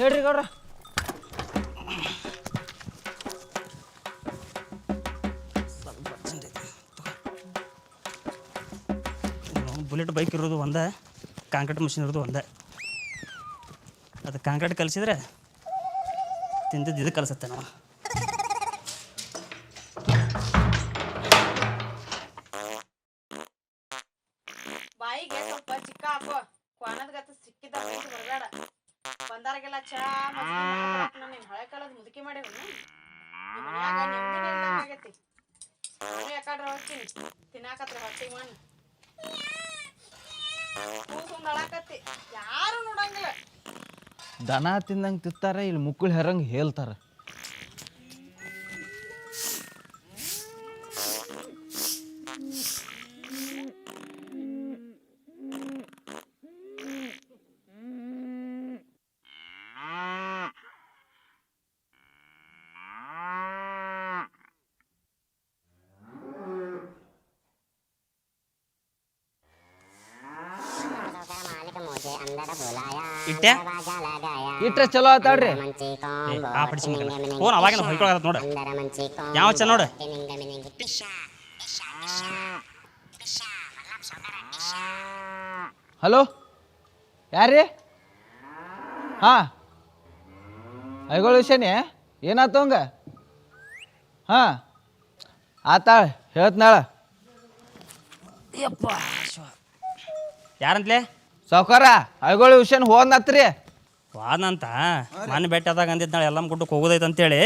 ಹೇಳ್ರಿ ಗೌಡ್ರ. Bullet bike ಇರೋದು ಒಂದೇ, ಕಾಂಕ್ರೀಟ್ ಮಿಷಿನ್ ಇರೋದು ಒಂದೇ. ಅದು ಕಾಂಕ್ರೀಟ್ ಕಲಿಸಿದ್ರೆ ತಿಂದಿದ್ದು ಇದು ಕಲಿಸುತ್ತೆ ನಾವು. ಬಾಯಿಗೆ ಸ್ವಲ್ಪ ಚಿಕ್ಕ ಹಾಕೋ, ಕ್ವಾನದ ಗತ್ತ ಸಿಕ್ಕಿದ ಬರಬೇಡ. ಬಂದಾರಿಗೆಲ್ಲ ಚಾ ನಿನ್ ಹಳೆ ಕಾಲದ ಮುದುಕಿ ಮಾಡೇವ ಮನ್ಯಾಗ ನೆಮ್ಮದಿನೇ ಇಲ್ದಂಗಾಗೈತಿ. ನಾನು ಯಾಕಡ್ರ ಹೋಗ್ತೀನಿ ತಿನ್ನಾಕತ್ರ ಹೊಟ್ಟಿಗೆ ಮಣ್ಣು ಕೂಸುಂದ್ ಅಳಾಕತ್ತಿ, ಯಾರು ನೋಡಂಗಿಲ್ಲ. ದನ ತಿಂದಂಗೆ ತಿಂತಾರೆ, ಇಲ್ಲಿ ಮುಕ್ಕಳು ಹೆರಂಗೆ ಹೇಳ್ತಾರೆ. ಇಟ್ಟೆ ಇಟ್ರೆ ಚಲೋ ಆತಾಡ್ರಿ. ಆ ಪಡಿಸಿ ಫೋನ್ ಅವಾಗಿನ ಹೊಯ್ಕೊಳಕತ್ತ ನೋಡ. ಯಾವ ಚ ನೋಡು. ಹಲೋ, ಯಾರ್ರಿ? ಹಾಂ, ಐಗಳು ವಿಷಯನೇ ಏನಾಯ್ತು ಹಂಗ? ಹಾಂ ಆತಾಳ, ಹೇಳ್ತನಾಳ. ಯಪ್ಪ ಯಾರಂತಲೇ? ಸಾವ್ಕಾರ, ಐಗಳು ವಿಷಯನ ಹೋದ್ನತ್ರಿ. ವಾದಂತ ಮನೆ ಬೆಟ್ಟದಾಗ ಅಂದಿದ್ದು ನಾಳೆ ಎಲ್ಲಮ್ಮ ಗುಡ್ಡಕ್ಕೆ ಹೋಗೋದೈತೆ ಅಂತೇಳಿ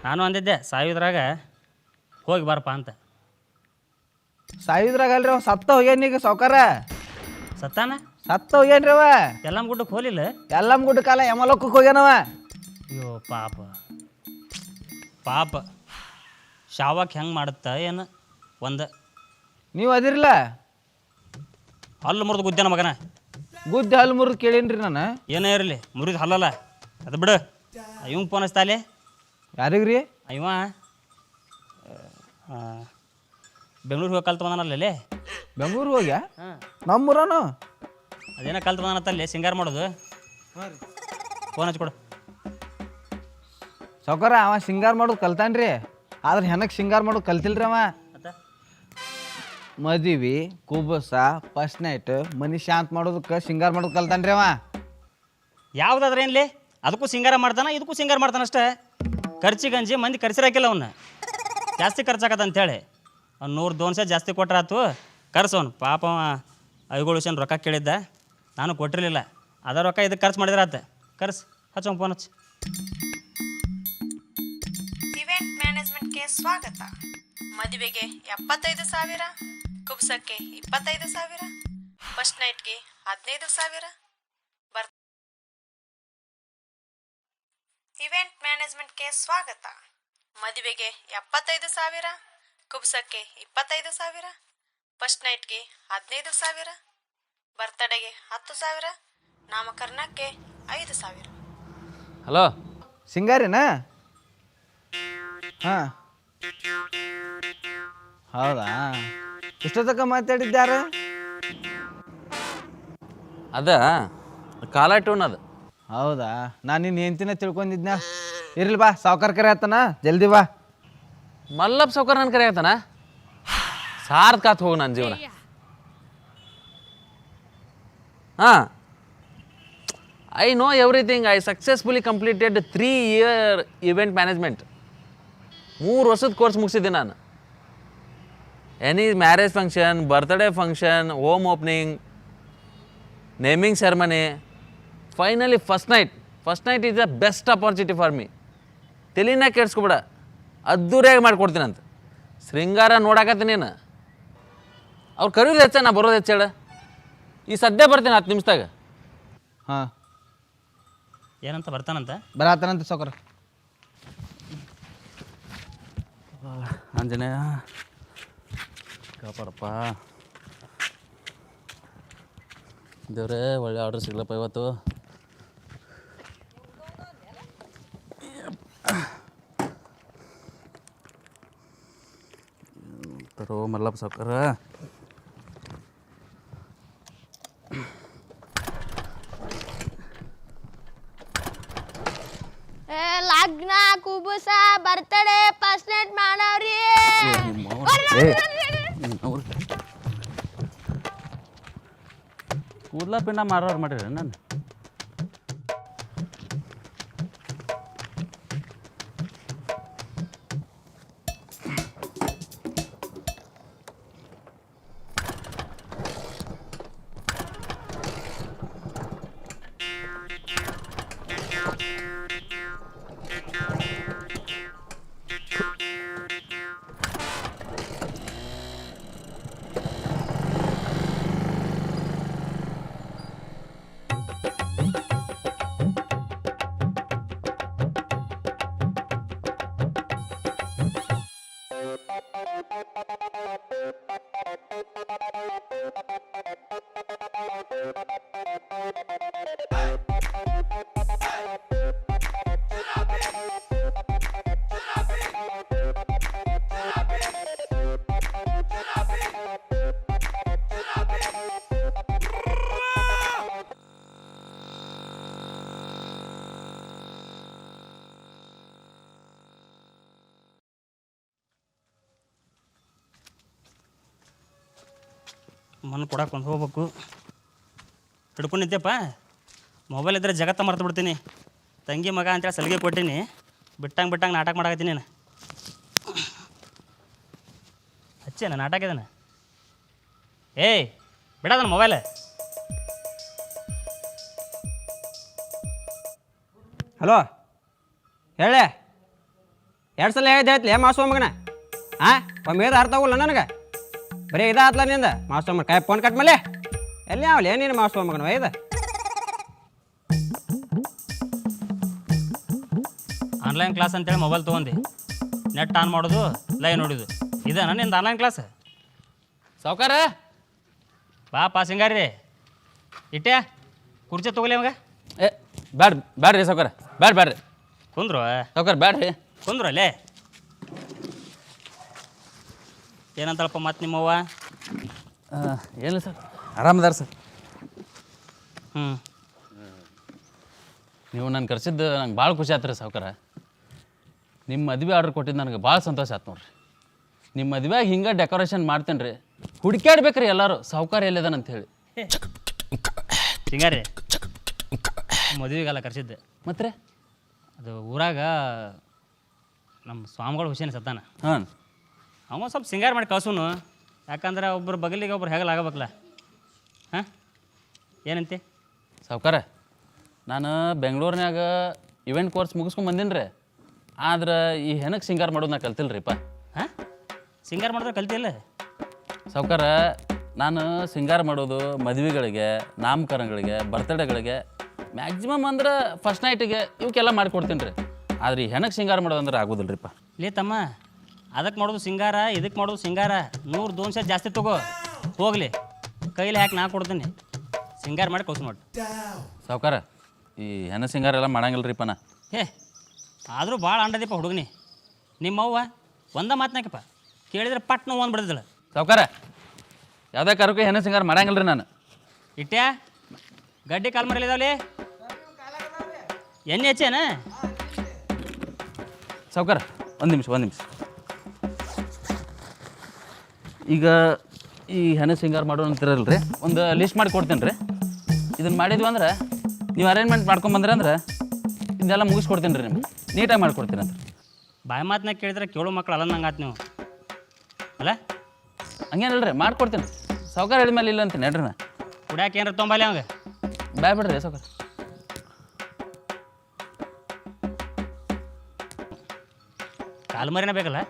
ನಾನು ಅಂದಿದ್ದೆ. ಸಾವಿದ್ರಾಗ ಹೋಗಿ ಬಾರಪ್ಪ ಅಂತ. ಸಾವಿದ್ರಾಗಲ್ರಿ ಅವ ಸತ್ತ ಹೋಗ್ಯಾನೀಗ ಸಾವ್ಕಾರ. ಸತ್ತಾನ? ಸತ್ತ ಹೋಗ್ಯಾನ್ರಿ ಅವ. ಎಲ್ಲಮ್ಮ ಗುಡ್ಡಕ್ಕೆ ಹೋಲಿಲ್ಲ? ಎಲ್ಲಮ್ಮ ಗುಡ್ಡ ಕಾಲ ಯಮಲೋಕಕ್ಕೆ ಹೋಗ್ಯಾನವ. ಅಯ್ಯೋ ಪಾಪ ಪಾಪ. ಶಾವಕ್ಕೆ ಹೆಂಗೆ ಮಾಡುತ್ತ ಏನು ಒಂದು. ನೀವು ಅದಿರಲ್ಲ? ಹಲ್ಲು ಮುರಿದು ಗುದ್ದಾನ ಮಗನ. ಗುದ್ದಿ ಹಲ್ಲು ಮುರಿದು ಕೇಳೀನ್ರಿ ನಾನು. ಏನೇ ಇರಲಿ ಮುರಿದು ಹಲ್ಲಲ್ಲ ಅದು ಬಿಡು. ಇವಂಗೆ ಫೋನ್ ಹಚ್ತಾಲೆ. ಯಾರಿಗ್ರಿ? ಇವ ಬೆಂಗ್ಳೂರಿಗೆ ಹೋಗಿ ಕಲ್ತು ಬಂದಾನಲ್ಲೇ. ಬೆಂಗ್ಳೂರಿಗೆ ಹೋಗ್ಯಾ? ಹಾಂ, ನಮ್ಮೂರನು. ಅದೇನೋ ಕಲ್ತು ಬಂದಾನತ್ತಲ್ಲಿ ಸಿಂಗಾರ ಮಾಡೋದು. ಫೋನ್ ಹಚ್ಕೊಡು. ಸಾವ್ಕಾರ, ಅವ ಸಿಂಗಾರ ಮಾಡೋದು ಕಲ್ತಾನ್ರಿ, ಆದ್ರೆ ಹೆನಕ್ಕೆ ಸಿಂಗಾರ ಮಾಡೋದು ಕಲ್ತಿಲ್ರಿ ಅವ. ಮದುವೆ, ಕುಬಸ, ಫಸ್ಟ್ ನೈಟ್, ಮನಿ ಶಾಂತ ಮಾಡೋದಕ್ಕೆ ಸಿಂಗಾರ ಮಾಡೋದು ಕಲ್ತಾನ್ರಿ ಅವ. ಯಾವುದಾದ್ರೆ ಏನ್ಲಿ ಅದಕ್ಕೂ ಸಿಂಗಾರ ಮಾಡ್ತಾನೆ, ಇದಕ್ಕೂ ಸಿಂಗಾರ ಮಾಡ್ತಾನೆ ಅಷ್ಟೇ. ಖರ್ಚಿಗಂಜಿ ಮಂದಿ ಕರ್ಸಿರಾಕಿಲ್ಲ ಅವನ್ನ. ಜಾಸ್ತಿ ಖರ್ಚಾಕತ್ತ ಅಂತೇಳಿ ಅವ್ನು 100-200 ಜಾಸ್ತಿ ಕೊಟ್ರಾತು. ಕರ್ಸೋನು ಪಾಪ. ಐಗಳು ವಿಷಯ ರೊಕ್ಕ ಕೇಳಿದ್ದ, ನಾನು ಕೊಟ್ಟಿರಲಿಲ್ಲ. ಅದ ರೊಕ್ಕ ಇದಕ್ಕೆ ಖರ್ಚು ಮಾಡಿದ್ರೆ ಆತ. ಕರ್ಸು, ಹಚ್ಚೋನ್ ಫೋನ್ ಹಚ್ಚು. ಇವೆಂಟ್ ಮ್ಯಾನೇಜ್ಮೆಂಟ್ಗೆ ಸ್ವಾಗತ. ಮದುವೆಗೆ 75,000, ಕುಬ್ಸಕ್ಕೆ 25,000, ಫಸ್ಟ್ ನೈಟ್ಗೆ 15,000. ಇವೆಂಟ್ ಮ್ಯಾನೇಜ್ಮೆಂಟ್ಗೆ ಸ್ವಾಗತ. ಮದುವೆಗೆ 75,000, ಕುಬ್ಸಕ್ಕೆ 25,000, ಫಸ್ಟ್ ನೈಟ್ಗೆ 15,000, ಬರ್ತಡೆಗೆ 10,000, ನಾಮಕರಣಕ್ಕೆ 5,000. ಹಲೋ, ಸಿಂಗಾರಿನಾ? ಹಾಂ, ಹೌದಾ? ಇಷ್ಟೊತ್ತಕ ಮಾತಾಡಿದ್ದಾರ? ಅದ ಕಾಲ ಟೂನ್ ಅದು. ಹೌದಾ? ನಾನು ನಿನ್ನ ಹೆಂಡ್ತಿನ ತಿಳ್ಕೊಂಡಿದ್ನ. ಇರ್ಲಿ ಬಾ, ಸಾವ್ಕಾರ ಕರೆ ಆತನ, ಜಲ್ದಿ ಬಾ. ಮಲ್ಲಪ್ಪ ಸಾವ್ಕಾರ ನನ್ನ ಕರೆ ಆಗ್ತಾನ. ಸಾರ್ಥಕಾತ್ ಹೋಗು ನನ್ನ ಜೀವನ. ಹಾಂ, I know everything. I successfully completed 3 year event management. 3 ವರ್ಷದ ಕೋರ್ಸ್ ಮುಗಿಸಿದ್ದೆ ನಾನು. Any marriage function, birthday function, home opening, naming ceremony, finally first night is the best opportunity for me. ತಲೆನ ಕೆಡ್ಸ್ಕೊಬೇಡ, ಅದ್ದೂರಿಯಾಗಿ ಮಾಡಿಕೊಡ್ತೀನಂತ. ಶೃಂಗಾರ ನೋಡಾಕತ್ತೀನಿ ನೀನು. ಅವ್ರು ಕರೆಯೋದು ಹೆಚ್ಚ, ನಾ ಬರೋದು ಹೆಚ್ಚೇಳ. ಈ ಸದ್ಯ ಬರ್ತೀನಿ 10 ನಿಮಿಷದಾಗ. ಹಾಂ, ಏನಂತ ಬರ್ತಾನಂತ? ಬರತ್ತಾನಂತ ಸಾವ್ಕಾರ. ಆಂಜನೇಯ ಕಾಪಾಡಪ್ಪ ದೇವ್ರೇ. ಒಳ್ಳೆ ಆರ್ಡ್ರ್ ಸಿಗ್ಲಪ್ಪ ಇವತ್ತು. ತರೋ ಮಲ್ಲಪ್ಪ ಸಾವ್ಕಾರ. ಕುಬುಸ ಬರ್ತಡೆ ಫಸ್ಟ್ ನೈಟ್ ಮಾಡವ್ರಿ ಕೂದ್ಲ ಪಿಂಡ ಮಾರೋರು ಮಾಡಿರಿ ನಾನು ಮಣ್ಣು ಕೊಡಕ್ಕೆ ಒಂದು ಹೋಗ್ಬೇಕು ಹಿಡ್ಕೊಂಡು ನಿಂತೆಪ್ಪ ಮೊಬೈಲ್ ಇದ್ದರೆ ಜಗತ್ತ ಮರ್ತು ಬಿಡ್ತೀನಿ ತಂಗಿ ಮಗ ಅಂತೇಳಿ ಸಲಿಗೆ ಕೊಟ್ಟೀನಿ ಬಿಟ್ಟಂಗೆ ನಾಟಕ ಮಾಡಾಕತ್ತೀನಿ ನಾನು ಹಚ್ಚೇನ ನಾಟಕ ಇದಾನೆ ಏಯ್ ಬಿಡೋದನ ಮೊಬೈಲ್ ಹಲೋ ಹೇಳೆ 2 ಸಲ ಹೇಳಿದೆ ಹೇಳ್ತಿ ಮಾಸು ಮಗನ ಹಾಂ ಒಮ್ಮೆ ಅರ್ಥ ಆಗೋಲ್ಲ ನನಗೆ ಬರೀ ಇದಾತ್ಲ ನಿಂದ ಮಾಸು ಮಗ ಕಾಯಿ ಫೋನ್ ಕಟ್ ಮೇಲೆ ಎಲ್ಲಿ ಅವಲ್ಲ ಏನೇನು ಮಾಸು ಮಗನ ಇದು ಆನ್ಲೈನ್ ಕ್ಲಾಸ್ ಅಂತೇಳಿ ಮೊಬೈಲ್ ತೊಗೊಂಡು ನೆಟ್ ಆನ್ ಮಾಡೋದು ಲೈವ್ ನೋಡೋದು ಇದೇನ ನಿಂದು ಆನ್ಲೈನ್ ಕ್ಲಾಸ್ ಸಾವ್ಕಾರ ಬಾ ಸಿಂಗಾರಿ ಇಟ್ಟೆ ಕುರ್ಚಿ ತೊಗೊಲಿ ಅವಾಗ ಏ ಬ್ಯಾಡ್ರಿ ಸಾವ್ಕಾರ ಬ್ಯಾಡ್ರಿ ಕುಂದ್ರು ಸಾವ್ಕಾರ ಬ್ಯಾಡ್ರಿ ಕುಂದ್ರು ಅಲ್ಲೇ ಏನಂತಳಪ್ಪ ಮತ್ತೆ ನಿಮ್ಮವ್ವ ಏನಿಲ್ಲ ಸರ್ ಆರಾಮದಾರ ಸರ್ ಹ್ಞೂ ನೀವು ನಾನು ಕರ್ಸಿದ್ದು ನಂಗೆ ಭಾಳ ಖುಷಿ ಆಯ್ತು ರೀ ಸಾವ್ಕಾರ ನಿಮ್ಮ ಮದುವೆ ಆರ್ಡ್ರ್ ಕೊಟ್ಟಿದ್ದು ನನಗೆ ಭಾಳ ಸಂತೋಷ ಆಯ್ತು ನೋಡ್ರಿ ನಿಮ್ಮ ಮದುವೆಗೆ ಹಿಂಗೆ ಡೆಕೋರೇಷನ್ ಮಾಡ್ತೇನೆ ರೀ ಹುಡುಕ್ಯಾಡ್ಬೇಕ್ರಿ ಎಲ್ಲರೂ ಸಾವ್ಕಾರ ಎಲ್ಲಿದಾನ ಅಂತ ಹೇಳಿ ಸಿಂಗಾರಿ ಮದುವೆಗೆಲ್ಲ ಕರ್ಸಿದ್ದೆ ಮತ್ತೆ ಅದು ಊರಾಗ ನಮ್ಮ ಸ್ವಾಮಿಗಳು ಹುಸೇನ್ ಸತ್ತಾನ ಹಾಂ ಅವ ಸ್ವಲ್ಪ ಸಿಂಗಾರ ಮಾಡಿ ಕಳ್ಸೋನು ಯಾಕಂದ್ರೆ ಒಬ್ಬರು ಬಗಲಿಗೆ ಒಬ್ರು ಹೆಗಲಾಗಬೇಕಲ್ಲ ಹಾಂ ಏನಂತೆ ಸಾವ್ಕಾರ ನಾನು ಬೆಂಗಳೂರಿನಾಗ ಇವೆಂಟ್ ಕೋರ್ಸ್ ಮುಗಿಸ್ಕೊಂಡು ಬಂದೀನಿ ರೀ ಆದ್ರೆ ಈ ಹೆಣಕ್ಕೆ ಸಿಂಗಾರ ಮಾಡೋದು ನಾ ಕಲ್ತಿಲ್ಲ ರೀಪ್ಪ ಹಾಂ ಸಿಂಗಾರ ಮಾಡಿದ್ರೆ ಕಲ್ತಿಲ್ಲ ಸಾವ್ಕಾರ ನಾನು ಸಿಂಗಾರ ಮಾಡೋದು ಮದುವೆಗಳಿಗೆ ನಾಮಕರಣಗಳಿಗೆ ಬರ್ತಡೇಗಳಿಗೆ ಮ್ಯಾಕ್ಸಿಮಮ್ ಅಂದ್ರೆ ಫಸ್ಟ್ ನೈಟಿಗೆ ಇವಕ್ಕೆಲ್ಲ ಮಾಡಿಕೊಡ್ತೀನಿ ರೀ ಆದ್ರೆ ಈ ಹೆಣಕ್ಕೆ ಸಿಂಗಾರ ಮಾಡೋದು ಅಂದ್ರೆ ಆಗೋದಿಲ್ಲ ರೀಪ್ಪ ಲೇ ತಮ್ಮ ಅದಕ್ಕೆ ಮಾಡೋದು ಸಿಂಗಾರ ಇದಕ್ಕೆ ಮಾಡೋದು ಸಿಂಗಾರ 100-200 ಜಾಸ್ತಿ ತಗೋ ಹೋಗಲಿ ಕೈಲಿ ಹಾಕಿ ನಾ ಕೊಡ್ತೀನಿ ಸಿಂಗಾರ ಮಾಡಿ ಕಳ್ಸು ನೋಡಿ ಸಾವ್ಕಾರ ಈ ಹೆಣ ಸಿಂಗಾರ ಎಲ್ಲ ಮಾಡಂಗಿಲ್ಲ ರೀಪ್ಪ ನಾ ಹೇ ಆದರೂ ಭಾಳ ಅಂಡದೀಪ ಹುಡುಗನಿ ನಿಮ್ಮವ್ವ ಒಂದ ಮಾತನಾಕಪ್ಪ ಕೇಳಿದ್ರೆ ಪಟ್ನ ಒಂದು ಬಿಡದಿಲ್ಲ ಸಾವ್ಕಾರ ಯಾವುದೇ ಕಾರಕ್ಕೂ ಹೆಣ ಸಿಂಗಾರ ಮಾಡಂಗಿಲ್ಲ ರೀ ನಾನು ಇಟ್ಟ್ಯಾ ಗಡ್ಡಿ ಕಾಲು ಮರಲಿದಾವಲಿ ಎಣ್ಣೆ ಹೆಚ್ಚೇನ ಸಾವ್ಕಾರ ಒಂದು ನಿಮಿಷ ಈಗ ಈ ಹೆಣ ಸಿಂಗಾರ ಮಾಡೋಣ ಅಂತಿರಲ್ಲ ರೀ ಒಂದು ಲಿಸ್ಟ್ ಮಾಡಿ ಕೊಡ್ತೇನೆ ರೀ ಇದನ್ನು ಮಾಡಿದ್ವಿ ಅಂದ್ರೆ ನೀವು ಅರೇಂಜ್ಮೆಂಟ್ ಮಾಡ್ಕೊಂಬಂದ್ರೆ ಅಂದ್ರೆ ಇದೆಲ್ಲ ಮುಗಿಸ್ಕೊಡ್ತೀನಿ ರೀ ನಿಮ್ಗೆ ನೀಟಾಗಿ ಮಾಡಿಕೊಡ್ತೀನಿ ಅಂತ ಬಾಯಿ ಮಾತನ್ನ ಕೇಳಿದ್ರೆ ಕೇಳೋ ಮಕ್ಳು ಅಲ್ಲಂದಂಗೆ ಆತು ನೀವು ಅಲ್ಲ ಹಂಗೇನಲ್ಲ ರೀ ಮಾಡ್ಕೊಡ್ತೀನಿ ಸಾವ್ಕಾರ ಹೇಳಿದ ಮೇಲೆ ಇಲ್ಲ ಅಂತೀನಿ ನಡ್ರಿ ನಾ ಕುಡ್ಯಾಕೆ ಏನಾರ ತೊಂಬಲ್ಲಿ ಅವಂಗೆ ಬಾಯ್ ಬಿಡ್ರಿ ಸಾವ್ಕಾರ ಕಾಲು ಮರಿನೇ ಬೇಕಲ್ಲ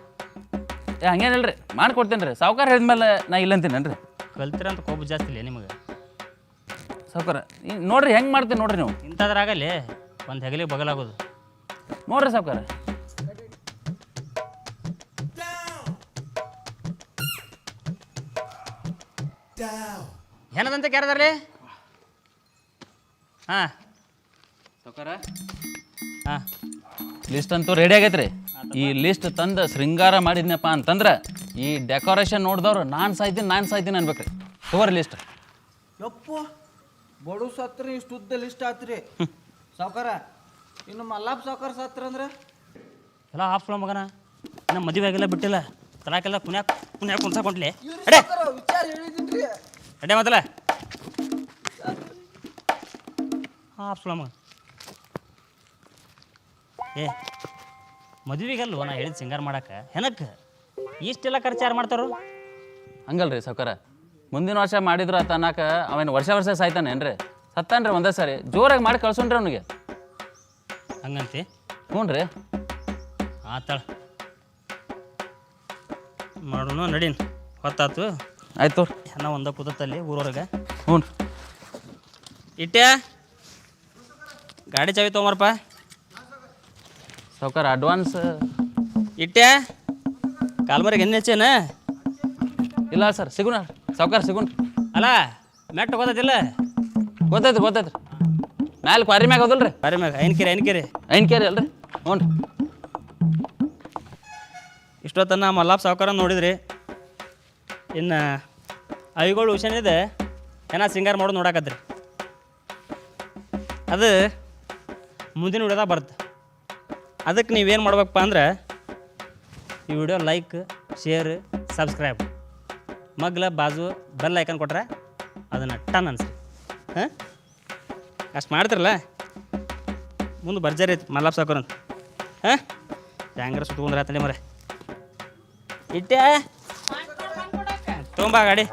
ಏ ಹಂಗೇನಿಲ್ಲ ರೀ ಮಾಡ್ಕೊಡ್ತೇನೆ ರೀ ಸಾವ್ಕಾರ ಹೇಳಿದ್ಮೇಲೆ ನಾ ಇಲ್ಲ ಅಂತೀನೇನ್ರಿ ಕಲ್ತಿರ ಅಂತ ಕೊಬ್ಬು ಜಾಸ್ತಿ ಇಲ್ಲ ನಿಮಗೆ ಸಾವ್ಕಾರ ನೋಡ್ರಿ ಹೆಂಗೆ ಮಾಡ್ತೀನಿ ನೋಡ್ರಿ ನೀವು ಇಂಥದ್ರಾಗಲ್ಲಿ ಒಂದು ಹೆಗಲಿಗೆ ಬಗಲಾಗೋದು ನೋಡ್ರಿ ಸಾವ್ಕಾರ ಏನದಂತೆ ಕ್ಯಾರದಾರ್ಲಿ ಹಾಂ ಸಾವ್ಕಾರ ಹಾಂ ಲಿಸ್ಟ್ ಅಂತೂ ರೆಡಿ ಆಗೈತೆ ರೀ ಈ ಲಿಸ್ಟ್ ತಂದು ಶೃಂಗಾರ ಮಾಡಿದ್ನಪ್ಪ ಅಂತಂದ್ರೆ ಈ ಡೆಕೋರೇಷನ್ ನೋಡಿದವ್ರು ನಾನು ಸಾಯ್ತೀನಿ ಅನ್ಬೇಕ್ರಿ ತಗೋರಿ ಲಿಸ್ಟ್ ಯಪ್ಪು ಬಡು ಸತ್ರಿ ಇಷ್ಟು ಉದ್ದ ಲಿಸ್ಟ್ ಆತ್ರಿ ಸಾವ್ಕಾರ ಇನ್ನು ಮಲ್ಲಾಪ್ ಸಾವ್ಕಾರ ಸತ್ರ ಅಂದ್ರೆ ಎಲ್ಲ ಆಫ್ಲ ಮಗನ ನಮ್ಮ ಮದುವೆ ಆಗಿಲ್ಲ ಬಿಟ್ಟಿಲ್ಲ ತಲಾಕೆಲ್ಲ ಪುಣ್ಯಾಕ ಕುಣ್ಸಾಕೊಂಡ್ಲಿ ಅಡೆ ವಿಚಾರ ಹೇಳಿದ್ದೀನಿ ಅಡೆ ಮೊದಲ ಆಫ್ಲ ಮಗ ಏ ಮದುವೆಗಲ್ವ ನಾ ಹೇಳಿದ ಸಿಂಗಾರ ಮಾಡಕ್ಕೆ ಹೆನಕ್ಕೆ ಇಷ್ಟೆಲ್ಲ ಖರ್ಚು ಯಾರು ಮಾಡ್ತಾರೋ ಹಂಗಲ್ರಿ ಸಾವ್ಕಾರ ಮುಂದಿನ ವರ್ಷ ಮಾಡಿದ್ರು ಆತ ಅನ್ನಕ ಅವೇನು ವರ್ಷ ಸಾಯ್ತಾನೇನ್ರಿ ಸತ್ತಾನ್ರಿ ಒಂದೇ ಸಾರಿ ಜೋರಾಗಿ ಮಾಡಿ ಕಳ್ಸೋಣ್ರಿ ಅವನಿಗೆ ಹಂಗಂತಿ ಹ್ಞೂ ರೀ ಆತಾಳ ಮಾಡೋಣ ನಡೀನ್ ಹೊತ್ತಾತು ಆಯ್ತು ಹೆಣ ಒಂದ ಕೂತಲ್ಲಿ ಊರವ್ರಿಗೆ ಹ್ಞೂ ಇಟ್ಟೆ ಗಾಡಿ ಚಾವಿ ತೊಗೊಂಬರಪ್ಪ ಸಾವ್ಕಾರ ಅಡ್ವಾನ್ಸ್ ಇಟ್ಟೆ ಕಾಲ್ಮರಿಗೆ ಎಣ್ಣೆ ಹಚ್ಚೇನ ಇಲ್ಲ ಸರ್ ಸಿಗುಣ ಸಾವ್ಕಾರ ಸಿಗುಣ ಅಲ್ಲ ಮೆಟ್ಟ ಗೊತ್ತೈತಿಲ್ಲ ಗೊತ್ತೈತ್ರಿ ಮ್ಯಾಲೆ ಕ್ವಾರಿ ಮ್ಯಾಗ ಹೋದಲ್ರಿ ಬಾರಿ ಮ್ಯಾಗ ಐನ್ಕೆರೆ ಐನ್ಕೇರಿ ಅಲ್ರಿ ಹ್ಞೂ ರೀ ಇಷ್ಟೊತ್ತನ ಮಲ್ಲಾಪ್ ಸಾವ್ಕಾರ ನೋಡಿದ್ರಿ ಇನ್ನು ಐಗಳು ಹುಷಾನಿದೆ ಏನ ಸಿಂಗಾರ ಮಾಡೋದು ನೋಡಾಕತ್ರಿ ಅದು ಮುಂದಿನ ವಿಡಿಯೋದಾಗ ಬರುತ್ತೆ ಅದಕ್ಕೆ ನೀವೇನು ಮಾಡ್ಬೇಕಪ್ಪ ಅಂದ್ರೆ ಈ ವಿಡಿಯೋ ಲೈಕ್ ಶೇರ್ ಸಬ್ಸ್ಕ್ರೈಬ್ ಮಗ್ಲ ಬಾಜು ಬೆಲ್ ಐಕನ್ ಕೊಟ್ರೆ ಅದನ್ನು ಟನ್ ಅನ್ಸ್ರಿ ಹಾಂ ಅಷ್ಟು ಮಾಡ್ತಿರಲ್ಲ ಮುಂದೆ ಬರ್ಜರಿ ಐತಿ ಮಲ್ಲಾಪ್ ಸಾವ್ಕಾರ ಅಂತ ಹಾಂ ಹ್ಯಾಂಗಾರ ಸುತ್ಕೊಂಡ್ರೆ ತಲೆ ಮರೆ ಇಟ್ಟೆ ತೊಗೊಂಬಾ ಗಾಡಿ